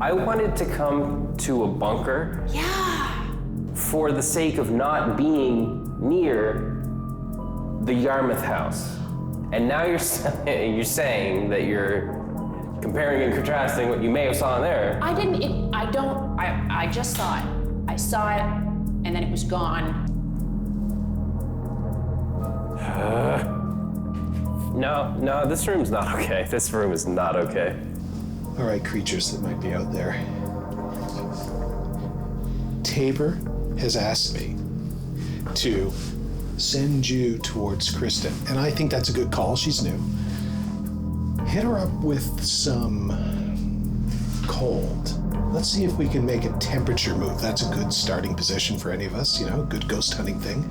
I wanted to come to a bunker. Yeah. For the sake of not being near the Yarmouth house. And now you're saying that you're comparing and contrasting what you may have saw in there. I just saw it. I saw it, and then it was gone. No, this room's not okay. This room is not okay. All right, creatures that might be out there. Tabor has asked me to send you towards Kristen, and I think that's a good call. She's new. Hit her up with some cold. Let's see if we can make a temperature move. That's a good starting position for any of us, you know, good ghost hunting thing.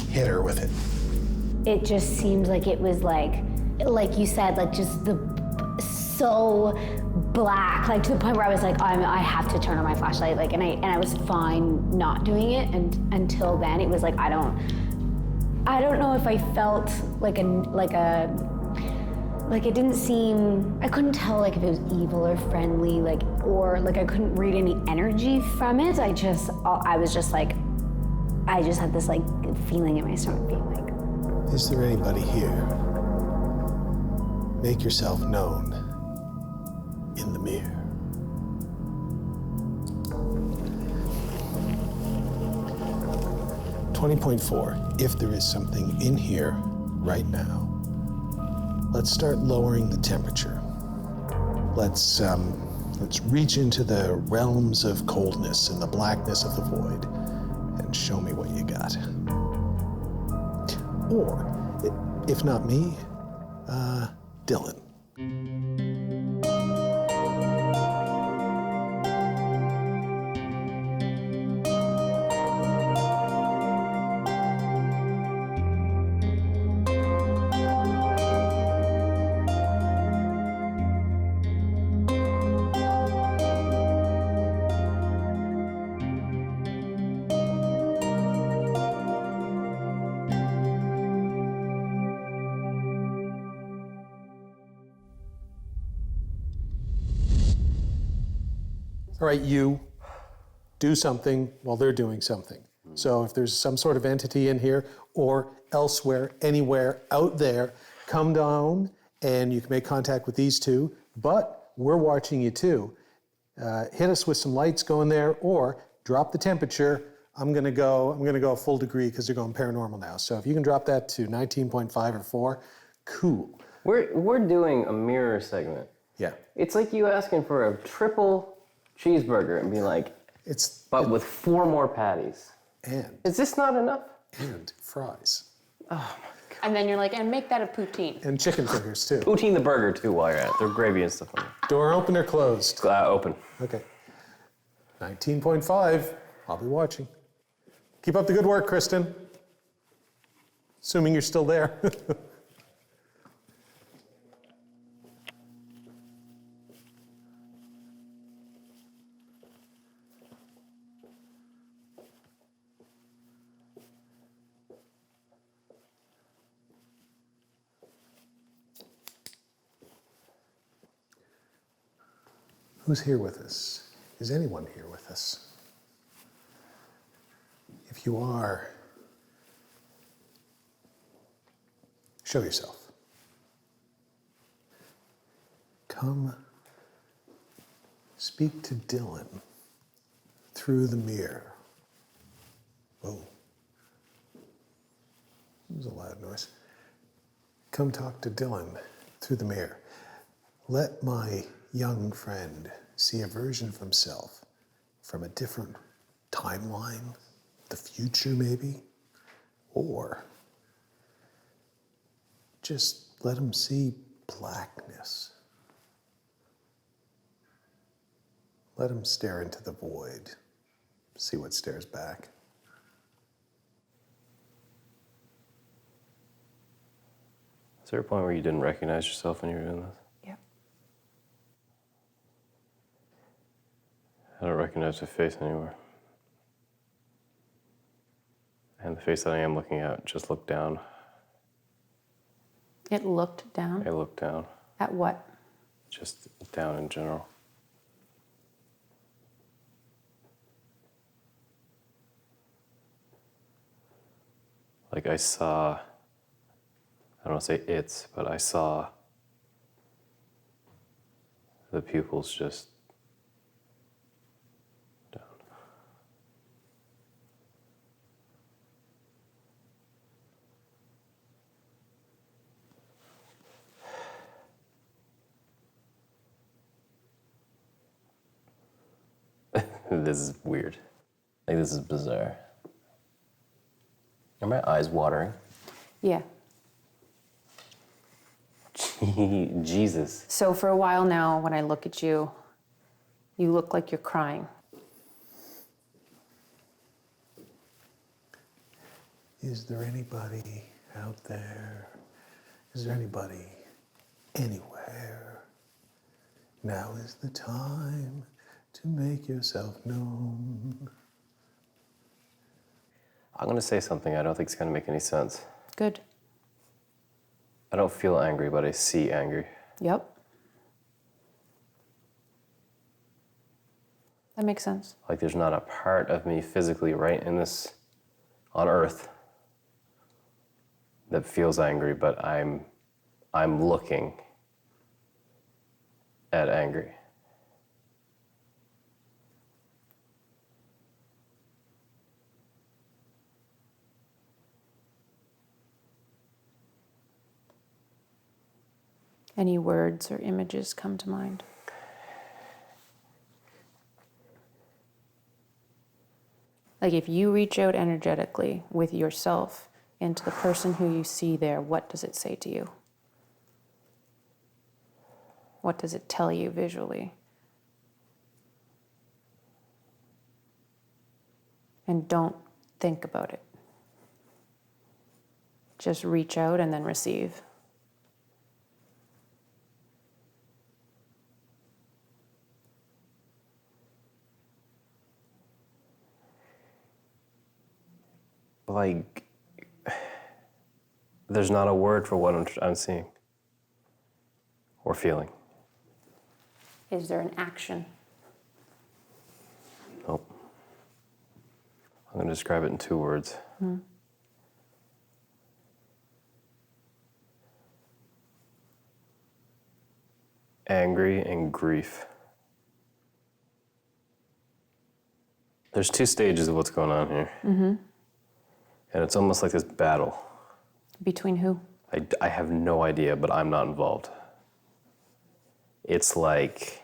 Hit her with it. It just seemed like it was like you said, like just so black, like to the point where I was like, I have to turn on my flashlight, like, and I was fine not doing it, and until then, it was like I don't know if I felt like it didn't seem, I couldn't tell like if it was evil or friendly, like, or like I couldn't read any energy from it. I was just like, I just had this like feeling in my stomach being like, is there anybody here? Make yourself known in the mirror. .4, if there is something in here right now, let's start lowering the temperature. Let's reach into the realms of coldness and the blackness of the void and show me what you got. Or, if not me, Dillon. All right, you do something while they're doing something. So if there's some sort of entity in here or elsewhere, anywhere out there, come down and you can make contact with these two, but we're watching you too. Hit us with some lights going there, or drop the temperature. I'm gonna go a full degree because they're going paranormal now. So if you can drop that to 19.5 or 4, cool. We're doing a mirror segment. Yeah. It's like you asking for a triple cheeseburger and being like, with 4 more patties. And is this not enough? And fries. Oh my God. And then you're like, and make that a poutine. And chicken fingers too. Poutine the burger too while you're at it. There's gravy and stuff on it. Door open or closed? Open. Okay. 19.5. I'll be watching. Keep up the good work, Kristen. Assuming you're still there. Who's here with us? Is anyone here with us? If you are, show yourself. Come speak to Dillon through the mirror. Whoa. That was a loud noise. Come talk to Dillon through the mirror. Let my young friend see a version of himself from a different timeline, the future maybe, or just let him see blackness. Let him stare into the void, see what stares back. Is there a point where you didn't recognize yourself when you were doing this? I don't recognize the face anywhere. And the face that I am looking at just looked down. It looked down? I looked down. At what? just down in general. Like I saw, I don't want to say it's, but I saw the pupils just down. This is weird. Like, this is bizarre. Are my eyes watering? Yeah. Jesus. So for a while now, when I look at you, you look like you're crying. Is there anybody out there? Is there anybody anywhere? Now is the time to make yourself known. I'm gonna say something I don't think is gonna make any sense. Good. I don't feel angry, but I see angry. Yep. That makes sense. Like there's not a part of me physically right in this, on earth, that feels angry, but I'm looking at angry. Any words or images come to mind? Like if you reach out energetically with yourself into the person who you see there, what does it say to you? What does it tell you visually? And don't think about it. Just reach out and then receive. Like, there's not a word for what I'm seeing or feeling. Is there an action? Nope. I'm going to describe it in 2 words. Angry and grief. There's 2 stages of what's going on here. And it's almost like this battle. Between who? I have no idea, but I'm not involved. It's like,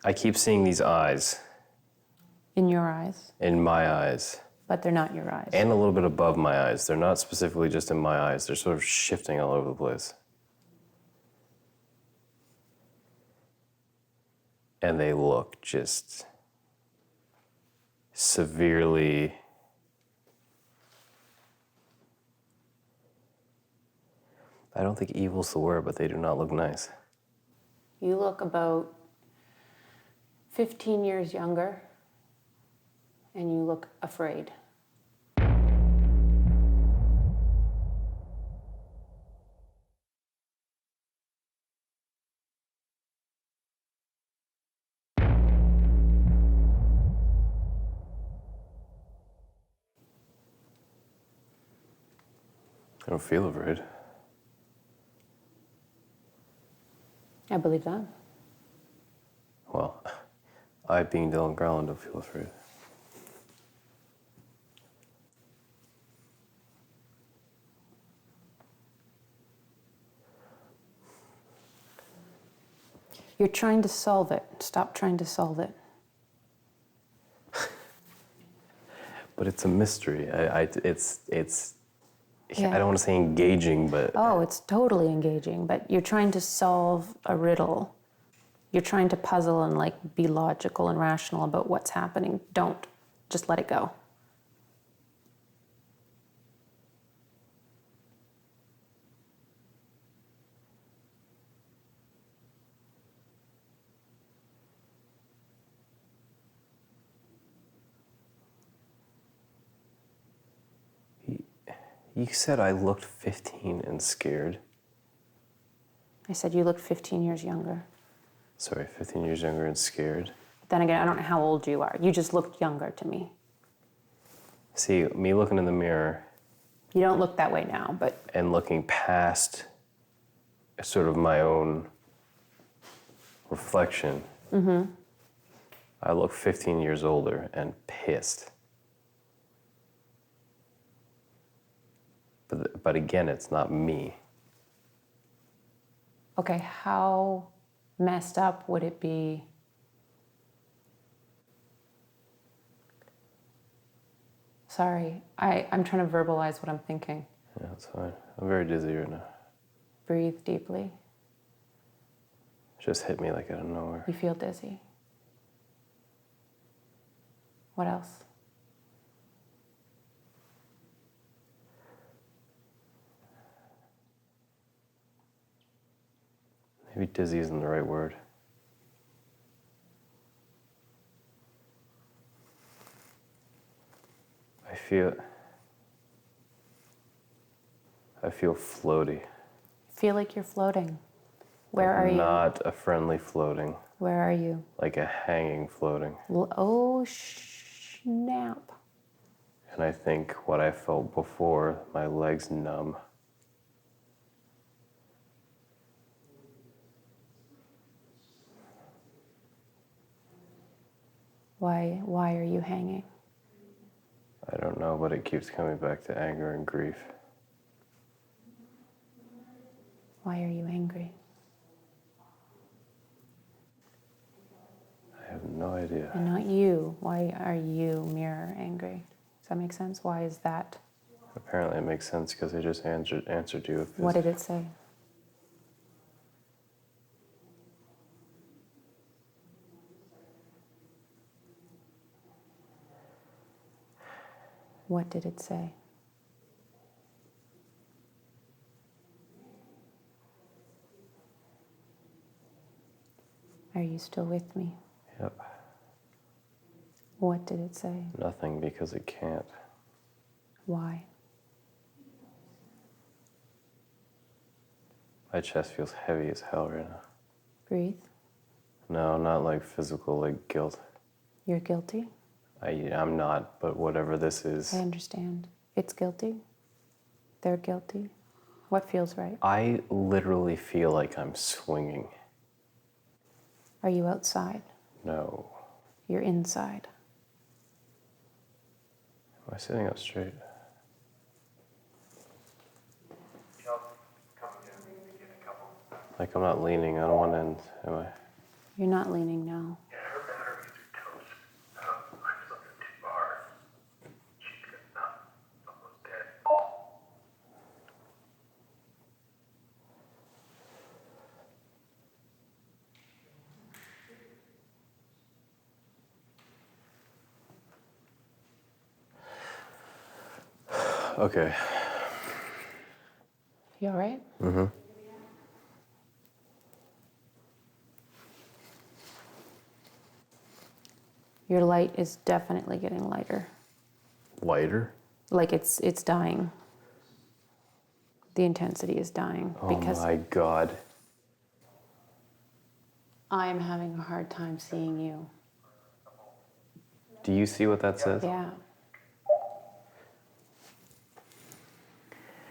I keep seeing these eyes. In your eyes, In my eyes. but they're not your eyes. And a little bit above my eyes. They're not specifically just in my eyes. They're sort of shifting all over the place. And they look just severely, I don't think evil's the word, but they do not look nice. You look about 15 years younger, and you look afraid. I don't feel afraid. I believe that. Well, I, being Dillon Garland, don't feel afraid. You're trying to solve it. Stop trying to solve it. But it's a mystery. Yeah. I don't want to say engaging, but Oh, it's totally engaging, but you're trying to solve a riddle. You're trying to puzzle and like be logical and rational about what's happening. Don't. Just let it go. you said I looked 15 and scared. I said you looked 15 years younger. Sorry, 15 years younger and scared. Then again, I don't know how old you are. You just looked younger to me. See, me looking in the mirror You don't look that way now, but and looking past sort of my own reflection, I look 15 years older and pissed. But again, it's not me. okay, how messed up would it be? Sorry, I'm trying to verbalize what I'm thinking. Yeah, that's fine. I'm very dizzy right now. Breathe deeply. Just hit me like out of nowhere. You feel dizzy. What else? Maybe dizzy isn't the right word. I feel floaty. Feel like you're floating. Where are you? Not a friendly floating, Where are you? like a hanging floating. Oh, snap. And I think what I felt before, my legs numb. Why are you hanging? I don't know, but it keeps coming back to anger and grief. Why are you angry? I have no idea. And not you. Why are you, mirror, angry? Does that make sense? Why is that? Apparently it makes sense because I just answered you. What did it say? What did it say? Are you still with me? Yep. What did it say? Nothing because it can't. Why? My chest feels heavy as hell right now. Breathe. No, not like physical, like guilt. You're guilty? I'm not, but whatever this is. I understand. It's guilty. They're guilty. What feels right? I literally feel like I'm swinging. Are you outside? No. You're inside. Am I sitting up straight? Like I'm not leaning on one end, am I? You're not leaning now. Yeah, her batteries are toast. I was looking too hard. She's got almost dead. Okay. You all right? Mm-hmm. Your light is definitely getting lighter. Lighter? Like it's dying. The intensity is dying Oh because my God. I'm having a hard time seeing you. Do you see what that says? Yeah.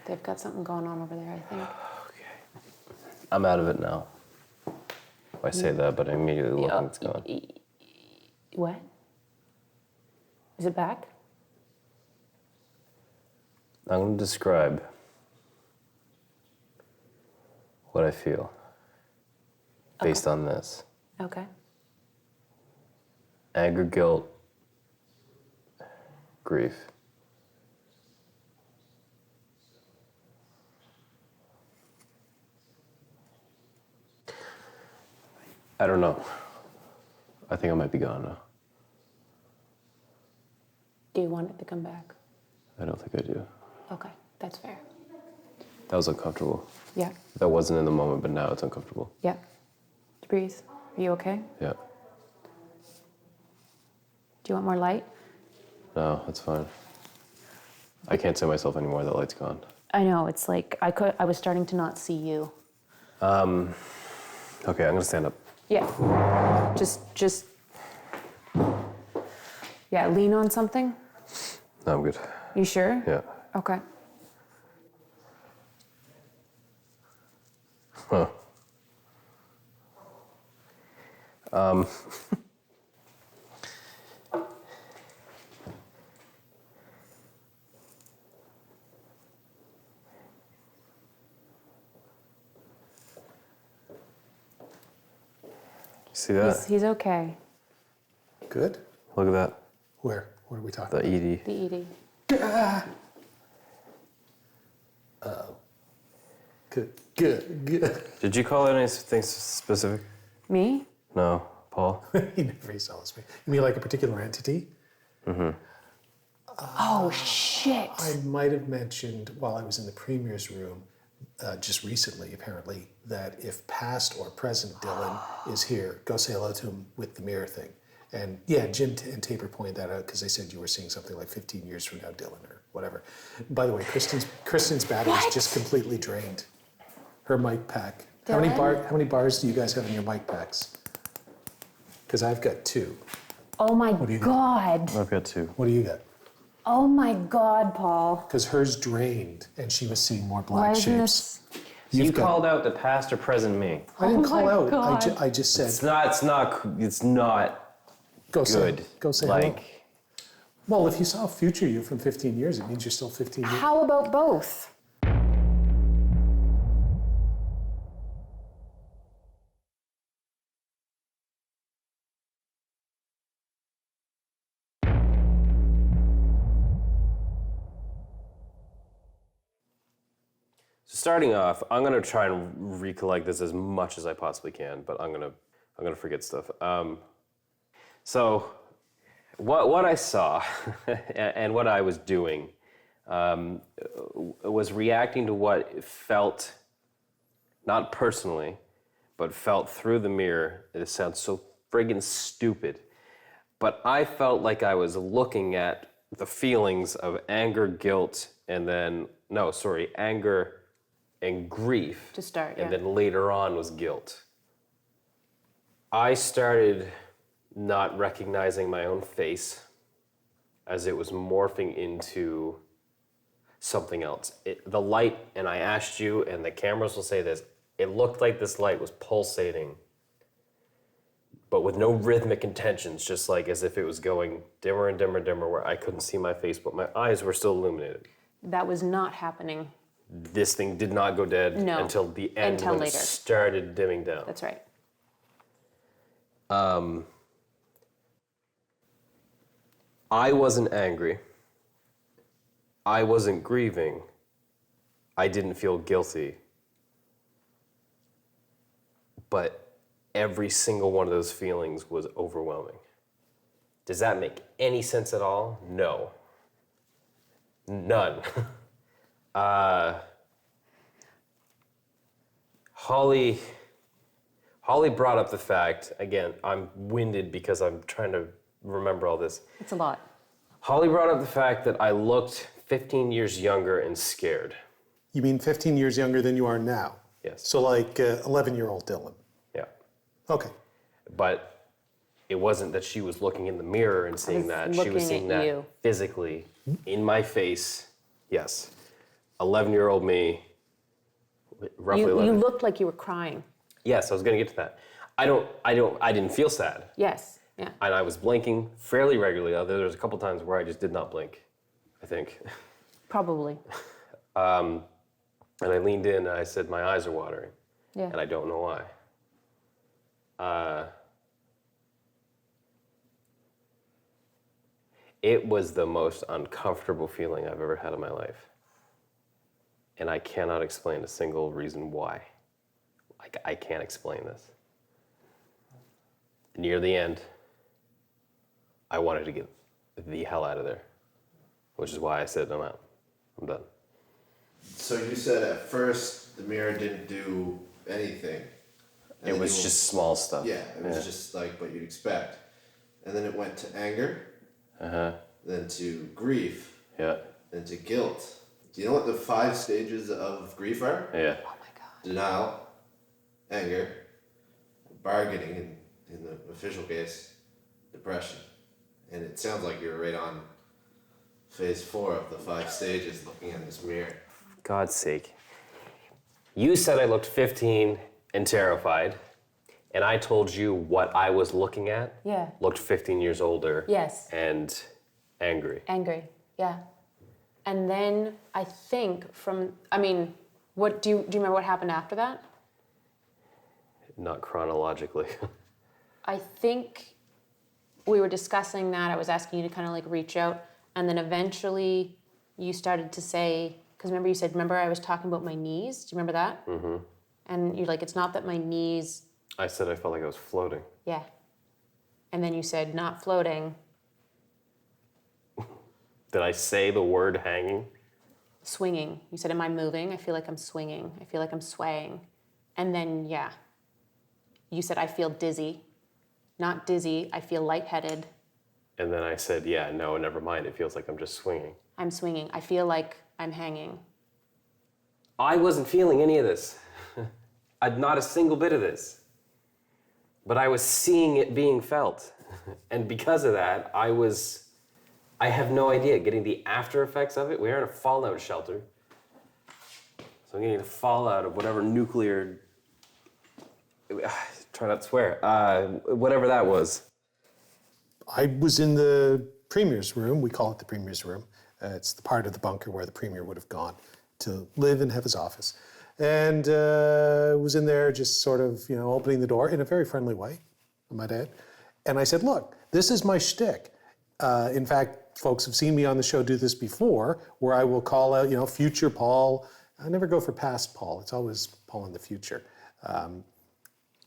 They've got something going on over there, I think. Okay. I'm out of it now. I say that, but I immediately look and it's gone. What? Is it back? I'm going to describe what I feel based on this. Okay. Anger, guilt, grief. I don't know. I think I might be gone now. Do you want it to come back? I don't think I do. Okay, that's fair. That was uncomfortable. Yeah. That wasn't in the moment, but now it's uncomfortable. Yeah. Breathe. Are you okay? Yeah. Do you want more light? No, that's fine. I can't see myself anymore. That light's gone. I know, it's like I was starting to not see you. Okay, I'm gonna stand up. Yeah. Just. Yeah, lean on something. No, I'm good. You sure? Yeah. Okay. Huh. See that? He's okay. Good. Look at that. Where? What are we talking The about? ED. The ED. Good. Did you call it anything specific? Me? No, Paul. He never tells me. You mean like a particular entity? Oh, shit. I might have mentioned while I was in the premier's room, just recently apparently, that if past or present Dillon is here, go say hello to him with the mirror thing. And yeah, Jim and Tabor pointed that out because they said you were seeing something like 15 years from now, Dillon, or whatever. By the way, Kristen's battery is just completely drained. Her mic pack. How many bars do you guys have in your mic packs? Because I've got 2. Oh my do you got? God. I've got 2. What do you got? Oh my God, Paul. Because hers drained and she was seeing more Why black isn't shapes. this? You You've got- called out the past or present me. I didn't Oh call my out. God. I just said, It's not go good. say hello. Like, Well, if you saw future you from 15 years, it means you're still 15 years. How about both? so starting off, I'm gonna try and recollect this as much as I possibly can, but I'm gonna forget stuff. So what I saw and what I was doing was reacting to what felt, not personally, but felt through the mirror. It sounds so friggin' stupid, but I felt like I was looking at the feelings of anger, guilt, and then, anger and grief. To start, And yeah. then later on was guilt. I started not recognizing my own face as it was morphing into something else. The light, and I asked you, and the cameras will say this, it looked like this light was pulsating, but with no rhythmic intentions, just like as if it was going dimmer and dimmer and dimmer, where I couldn't see my face, but my eyes were still illuminated. That was not happening. This thing did not go dead No, until the end until when later. it started dimming down. That's right. I wasn't angry. I wasn't grieving. I didn't feel guilty. But every single one of those feelings was overwhelming. Does that make any sense at all? No. None. Holly brought up the fact, again, I'm winded because I'm trying to remember all this. It's a lot. Holly brought up the fact that I looked 15 years younger and scared. You mean 15 years younger than you are now? Yes. So like 11-year-old Dillon. Yeah. Okay. But it wasn't that she was looking in the mirror and seeing was that. She was looking seeing at that you. physically in my face. Yes. 11-year-old me, roughly You 11. looked like you were crying. Yes, I was going to get to that. I didn't feel sad. Yes. Yeah. And I was blinking fairly regularly. There was a couple times where I just did not blink, I think. Probably. And I leaned in and I said, my eyes are watering. Yeah. And I don't know why. It was the most uncomfortable feeling I've ever had in my life. And I cannot explain a single reason why. Like, I can't explain this. Near the end, I wanted to get the hell out of there, which is why I said, I'm out. I'm done. So you said at first the mirror didn't do anything. And It then was you- just small stuff. Yeah, it was just like what you'd expect. And then it went to anger, then to grief, Yeah. then to guilt. Do you know what the 5 stages of grief are? Yeah. Denial, anger, bargaining in the official case, depression. And it sounds like you're right on phase 4 of the 5 stages looking in this mirror. God's sake. You said I looked 15 and terrified, and I told you what I was looking at Yeah. looked 15 years older Yes. and angry. Angry, yeah. And then I think what do you remember what happened after that? Not chronologically. I think we were discussing that. I was asking you to kind of like reach out, and then eventually you started to say, because remember I was talking about my knees. Do you remember that? Mm-hmm. And you're like, it's not that my knees. I said I felt like I was floating. Yeah. And then you said, not floating. Did I say the word hanging? Swinging. You said, am I moving? I feel like I'm swinging. I feel like I'm swaying. And then, yeah. You said, I feel dizzy. Not dizzy, I feel lightheaded. And then I said, yeah, no, never mind. It feels like I'm just swinging. I'm swinging. I feel like I'm hanging. I wasn't feeling any of this. Not a single bit of this. But I was seeing it being felt. And because of that, I have no idea, getting the after effects of it. We are in a fallout shelter. So I'm getting the fallout of whatever nuclear, try not to swear, whatever that was. I was in the premier's room. We call it the premier's room. It's the part of the bunker where the premier would have gone to live and have his office. And was in there just sort of, opening the door in a very friendly way, I might add. And I said, look, this is my shtick. In fact, folks have seen me on the show do this before, where I will call out, future Paul. I never go for past Paul. It's always Paul in the future.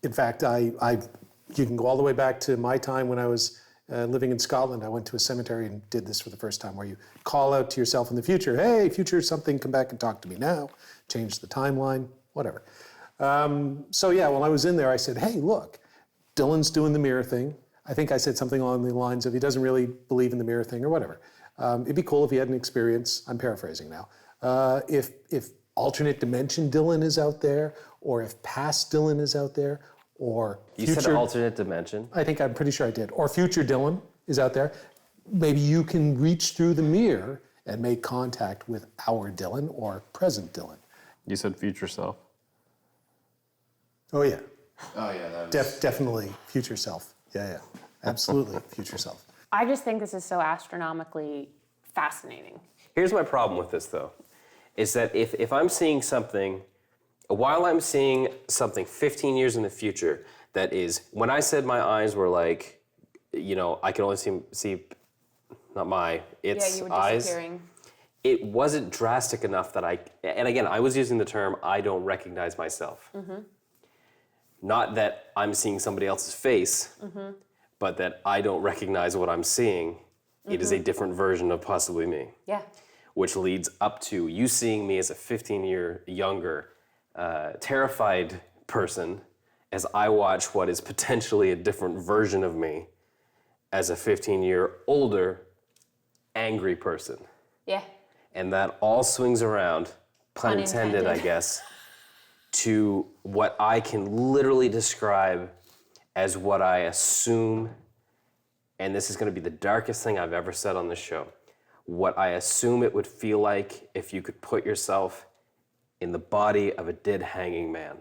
In fact, you can go all the way back to my time when I was living in Scotland. I went to a cemetery and did this for the first time, where you call out to yourself in the future, hey, future something, come back and talk to me now, change the timeline, whatever. So yeah, while I was in there, I said, hey, look, Dillon's doing the mirror thing. I think I said something along the lines of he doesn't really believe in the mirror thing or whatever. It'd be cool if he had an experience, I'm paraphrasing now, if alternate dimension Dillon is out there, or if past Dillon is out there, or You future, said alternate dimension? I'm pretty sure I did, or future Dillon is out there, maybe you can reach through the mirror and make contact with our Dillon or present Dillon. You said future self. Oh yeah, Oh yeah, that was... definitely future self. Yeah, absolutely future self. I just think this is so astronomically fascinating. Here's my problem with this, though, is that if I'm seeing something, while I'm seeing something 15 years in the future, that is, when I said my eyes were like, I can only see not my, its you were eyes. disappearing. It wasn't drastic enough that and again, I was using the term, I don't recognize myself. Mm-hmm. Not that I'm seeing somebody else's face, mm-hmm. but that I don't recognize what I'm seeing. Mm-hmm. It is a different version of possibly me. Yeah. Which leads up to you seeing me as a 15-year younger, terrified person as I watch what is potentially a different version of me as a 15-year older, angry person. Yeah. And that all swings around, pun intended, I guess, to what I can literally describe as what I assume, and this is going to be the darkest thing I've ever said on this show, what I assume it would feel like if you could put yourself in the body of a dead hanging man.